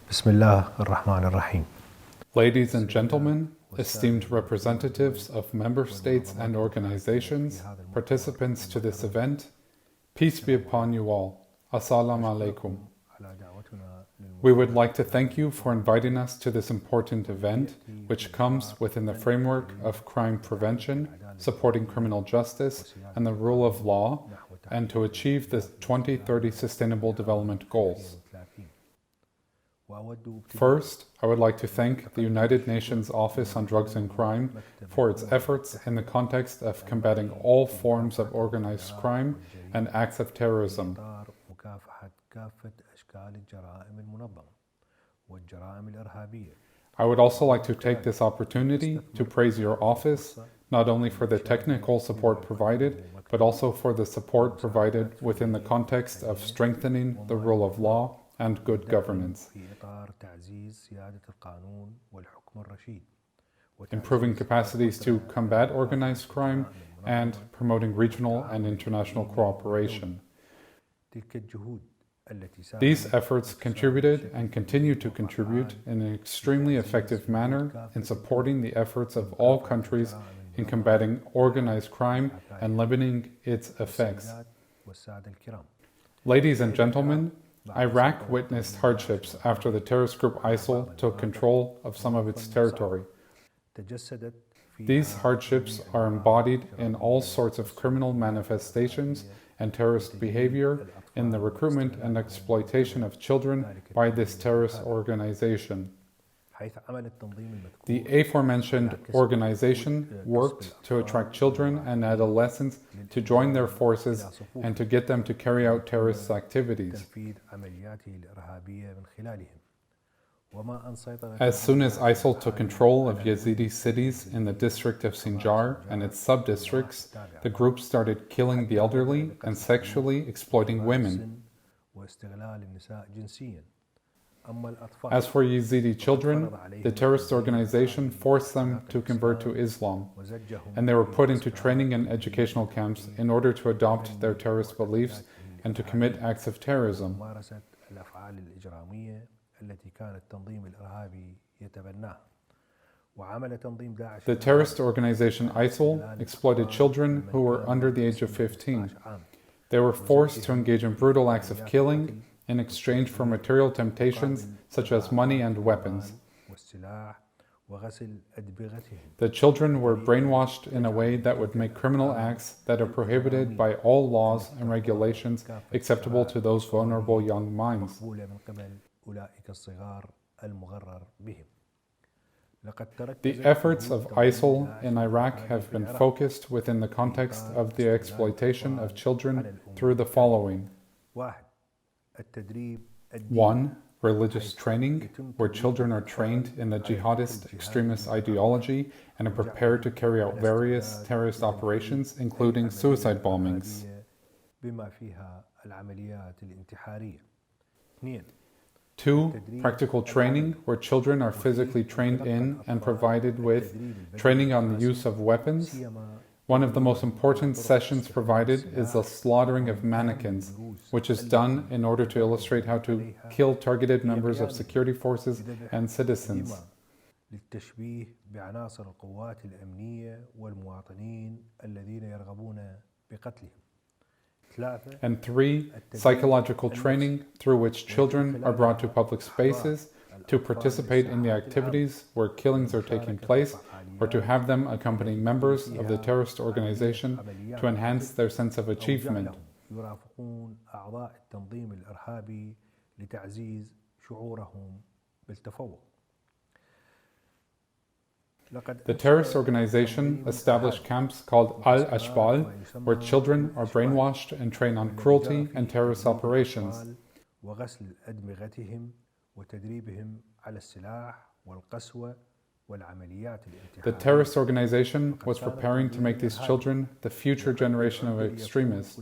Bismillah ar-Rahman ar-Rahim. Ladies and gentlemen, esteemed representatives of member states and organizations, participants to this event, peace be upon you all. Assalamu alaikum. We would like to thank you for inviting us to this important event, which comes within the framework of crime prevention, supporting criminal justice, and the rule of law, and to achieve the 2030 Sustainable Development Goals. First, I would like to thank the United Nations Office on Drugs and Crime for its efforts in the context of combating all forms of organized crime and acts of terrorism. I would also like to take this opportunity to praise your office, not only for the technical support provided, but also for the support provided within the context of strengthening the rule of law and good governance, improving capacities to combat organized crime, and promoting regional and international cooperation. These efforts contributed and continue to contribute in an extremely effective manner in supporting the efforts of all countries in combating organized crime and limiting its effects. Ladies and gentlemen, Iraq witnessed hardships after the terrorist group ISIL took control of some of its territory. These hardships are embodied in all sorts of criminal manifestations and terrorist behavior in the recruitment and exploitation of children by this terrorist organization. The aforementioned organization worked to attract children and adolescents to join their forces and to get them to carry out terrorist activities. As soon as ISIL took control of Yazidi cities in the district of Sinjar and its sub-districts, the group started killing the elderly and sexually exploiting women. As for Yazidi children, the terrorist organization forced them to convert to Islam, and they were put into training and educational camps in order to adopt their terrorist beliefs and to commit acts of terrorism. The terrorist organization ISIL exploited children who were under the age of 15. They were forced to engage in brutal acts of killing in exchange for material temptations such as money and weapons. The children were brainwashed in a way that would make criminal acts that are prohibited by all laws and regulations acceptable to those vulnerable young minds. The efforts of ISIL in Iraq have been focused within the context of the exploitation of children through the following. 1. Religious training, where children are trained in the jihadist extremist ideology and are prepared to carry out various terrorist operations, including suicide bombings. 2. Practical training, where children are physically trained in and provided with training on the use of weapons. One of the most important sessions provided is the slaughtering of mannequins, which is done in order to illustrate how to kill targeted members of security forces and citizens. And 3. Psychological training, through which children are brought to public spaces to participate in the activities where killings are taking place, or to have them accompany members of the terrorist organization to enhance their sense of achievement. The terrorist organization established camps called Al-Ashbal, where children are brainwashed and trained on cruelty and terrorist operations. The terrorist organization was preparing to make these children the future generation of extremists.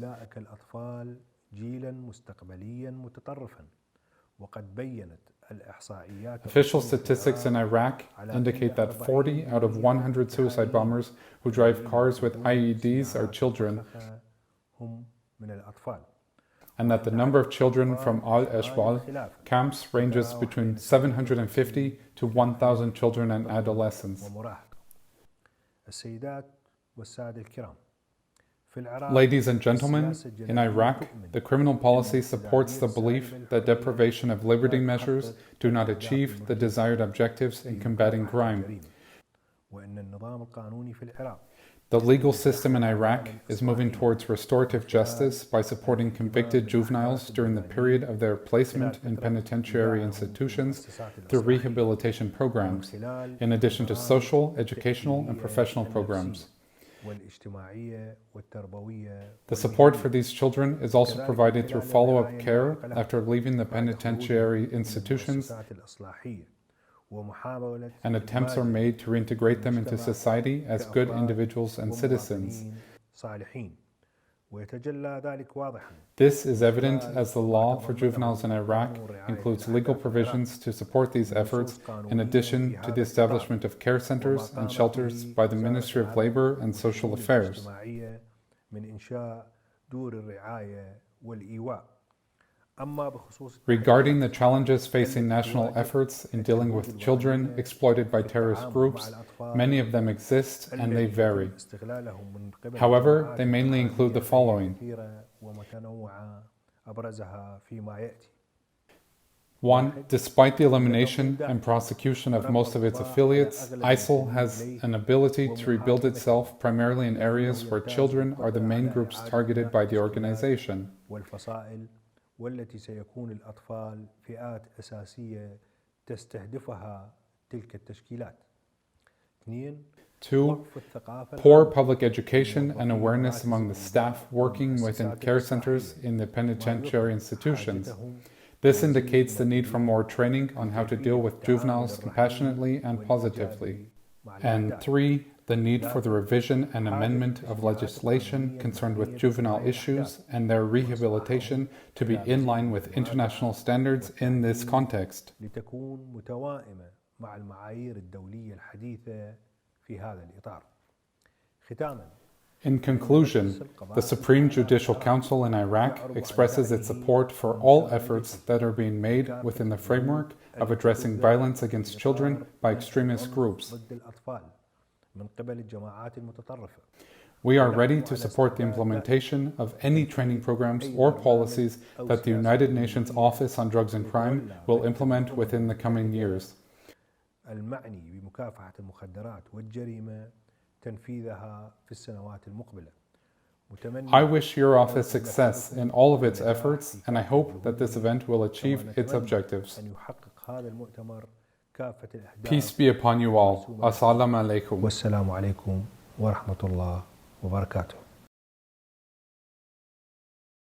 Official statistics in Iraq indicate that 40 out of 100 suicide bombers who drive cars with IEDs are children. and that the number of children from al-Ashbal camps ranges between 750 to 1,000 children and adolescents. Ladies and gentlemen, in Iraq, the criminal policy supports the belief that deprivation of liberty measures do not achieve the desired objectives in combating crime. The legal system in Iraq is moving towards restorative justice by supporting convicted juveniles during the period of their placement in penitentiary institutions through rehabilitation programs, in addition to social, educational, and professional programs. The support for these children is also provided through follow-up care after leaving the penitentiary institutions, and attempts are made to reintegrate them into society as good individuals and citizens. This is evident as the law for juveniles in Iraq includes legal provisions to support these efforts, in addition to the establishment of care centers and shelters by the Ministry of Labor and Social Affairs. Regarding the challenges facing national efforts in dealing with children exploited by terrorist groups, many of them exist and they vary. However, they mainly include the following. 1. Despite the elimination and prosecution of most of its affiliates, ISIL has an ability to rebuild itself primarily in areas where children are the main groups targeted by the organization. والتي سيكون الأطفال فئات أساسية تستهدفها تلك التشكيلات. 2. Poor public education and awareness among the staff working within care centers in the penitentiary institutions. This indicates the need for more training on how to deal with juveniles compassionately and positively. And 3. The need for the revision and amendment of legislation concerned with juvenile issues and their rehabilitation to be in line with international standards in this context. In conclusion, the Supreme Judicial Council in Iraq expresses its support for all efforts that are being made within the framework of addressing violence against children by extremist groups. We are ready to support the implementation of any training programs or policies that the United Nations Office on Drugs and Crime will implement within the coming years. I wish your office success in all of its efforts, and I hope that this event will achieve its objectives. Peace be upon you all. Assalamu alaikum. Wassalamu alaikum wa rahmatullah wa barakatuh.